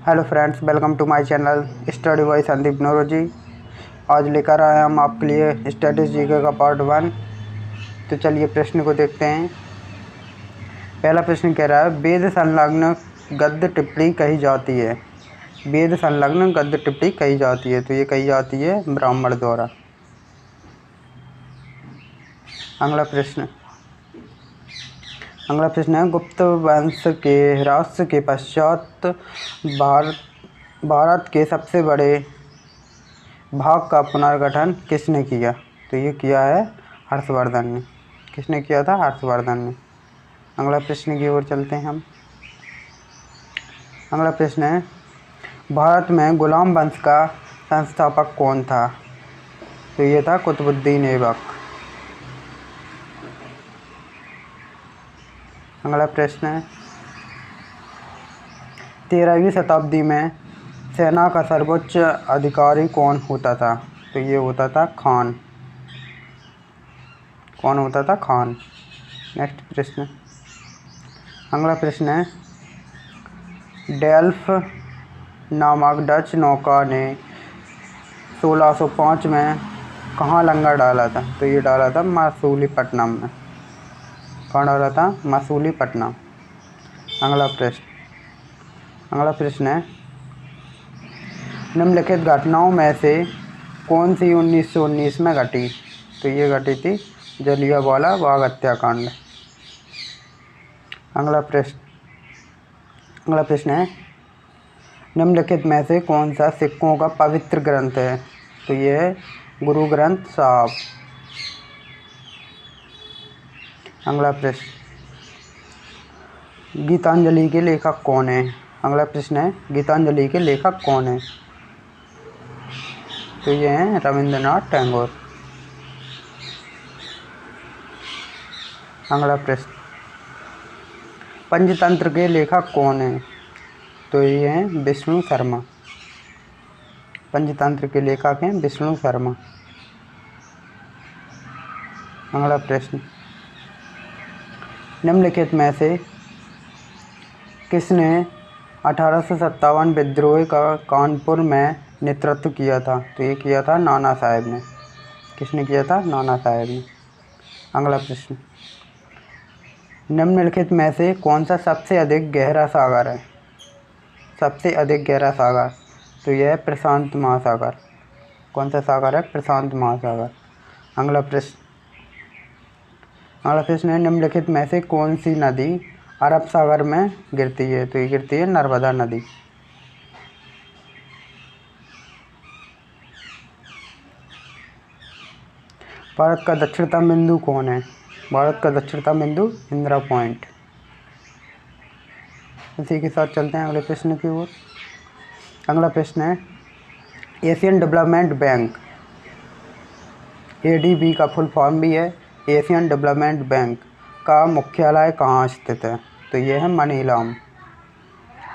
Hello friends, welcome to my channel study by Sandeep Naoroji. आज लेकर आए हम आपके लिए स्टैटिस जीके का पार्ट 1। तो चलिए प्रश्न को देखते हैं। पहला प्रश्न कह रहा है, वेद संलग्न गद्य टिप्पणी कही जाती है। वेद संलग्न गद्य टिप्पणी कही जाती है, तो ये कही जाती है ब्राह्मण द्वारा। अगला प्रश्न है, गुप्त वंश के ह्रास के पश्चात भारत के सबसे बड़े भाग का पुनर्गठन किसने किया। तो ये किया है हर्षवर्धन ने। किसने किया था? हर्षवर्धन ने। अगला प्रश्न की ओर चलते हैं हम। अगला प्रश्न है, भारत में गुलाम वंश का संस्थापक कौन था। तो ये था कुतुबुद्दीन ऐबक। अगला प्रश्न है, 13वीं शताब्दी में सेना का सर्वोच्च अधिकारी कौन होता था। तो ये होता था खान। कौन होता था? खान। नेक्स्ट प्रश्न। अगला प्रश्न है, डेल्फ नामक डच नौका ने 1605 में कहाँ लंगर डाला था। तो ये डाला था मसूलीपट्टनम में। कहाँ डाला था? मसूलीपट्टनम। अगला प्रश्न है, निम्नलिखित घटनाओं में से कौन सी 1919 में घटी। तो ये घटी थी जलियांवाला बाग हत्याकांड। अगला प्रश्न है, निम्नलिखित में से कौन सा सिखों का पवित्र ग्रंथ है। तो ये है गुरु ग्रंथ साहब। अगला प्रश्न, गीतांजलि के लेखक कौन है। अगला प्रश्न है, गीतांजलि के लेखक कौन है। तो ये हैं रविंद्रनाथ टैगोर। अगला प्रश्न, पंचतंत्र के लेखक कौन है। तो ये हैं विष्णु शर्मा। पंचतंत्र के लेखक हैं विष्णु शर्मा। अगला प्रश्न, निम्नलिखित में से किसने 1857 विद्रोह का कानपुर में नेतृत्व किया था। तो ये किया था नाना साहेब ने। किसने किया था? नाना साहेब ने। अगला प्रश्न, निम्नलिखित में से कौन सा सबसे अधिक गहरा सागर है। सबसे अधिक गहरा सागर। तो यह है प्रशांत महासागर। कौन सा सागर है? प्रशांत महासागर। अगला प्रश्न है, निम्नलिखित में से कौन सी नदी अरब सागर में गिरती है। तो ये गिरती है नर्मदा नदी। भारत का दक्षिणतम बिंदु कौन है। भारत का दक्षिणतम बिंदु इंदिरा पॉइंट। इसी के साथ चलते हैं अगले प्रश्न की ओर। अगला प्रश्न है, एशियन डेवलपमेंट बैंक, ADB का फुल फॉर्म भी है। एशियन डेवलपमेंट बैंक का मुख्यालय कहाँ स्थित है। तो ये है मनीलाम।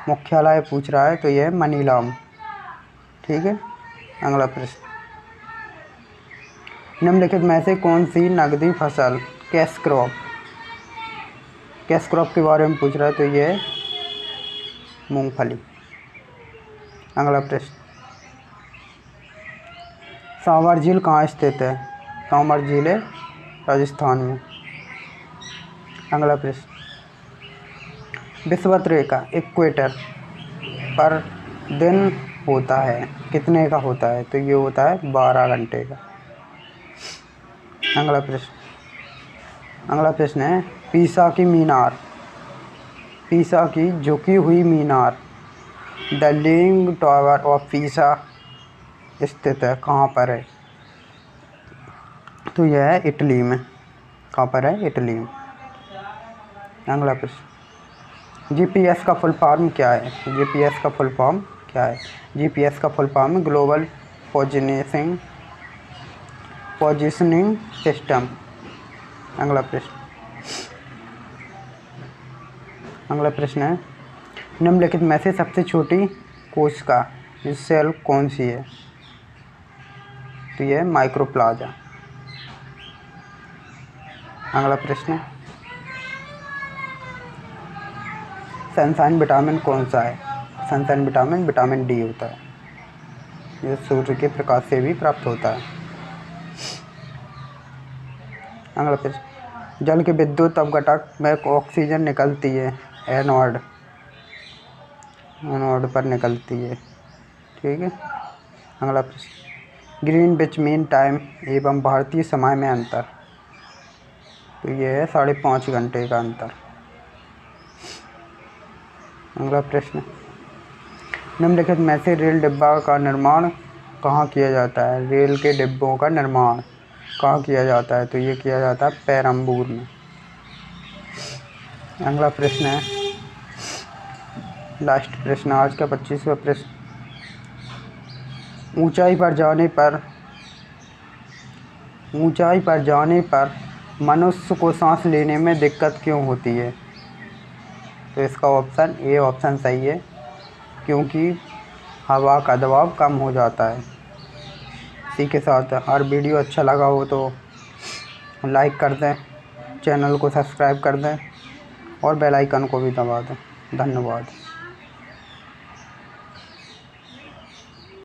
मुख्यालय पूछ रहा है, तो ये है मनीलाम। ठीक है। अगला प्रश्न, निम्नलिखित में से कौन सी नकदी फसल कैश क्रॉप के बारे में पूछ रहा है। तो ये है मूंगफली। अगला प्रश्न, सांवर झील कहाँ स्थित है। सांवर झील है राजस्थान में। अगला प्रश्न, विषुवत रेखा इक्वेटर पर दिन होता है कितने का होता है। तो ये होता है 12 घंटे का। अगला प्रश्न है, पीसा की झुकी हुई मीनार the leaning tower of Pisa स्थित है कहाँ पर है। तो यह है इटली में। कहाँ पर है? इटली में। अगला प्रश्न, GPS का फुल फॉर्म क्या है। GPS का फुल फॉर्म क्या है? GPS का full form global positioning system. अगला प्रश्न है, निम्नलिखित में से सबसे छोटी कोशिका सेल कौन सी है। तो यह है माइक्रोप्लाज्मा। अगला प्रश्न, सनशाइन विटामिन कौन सा है। सनशाइन विटामिन विटामिन डी होता है, ये सूर्य के प्रकाश से भी प्राप्त होता है। अगला प्रश्न, जल के विद्युत अपघटक में ऑक्सीजन निकलती है एनोड पर निकलती है। ठीक है। अगला प्रश्न, ग्रीनविच मीन टाइम एवं भारतीय समय में अंतर। तो ये है 5.5 घंटे का अंतर। अगला प्रश्न, निम्नलिखित में से रेल डिब्बा का निर्माण कहाँ किया जाता है। रेल के डिब्बों का निर्माण कहाँ किया जाता है। तो ये किया जाता है पेरम्बूर में। अगला प्रश्न है, लास्ट प्रश्न आज का 25वां प्रश्न, ऊंचाई पर जाने पर मनुष्य को सांस लेने में दिक्कत क्यों होती है। तो इसका ऑप्शन ए ऑप्शन सही है, क्योंकि हवा का दबाव कम हो जाता है। इसी के साथ हर वीडियो अच्छा लगा हो तो लाइक कर दें, चैनल को सब्सक्राइब कर दें और बेल आइकन को भी दबा दें। धन्यवाद।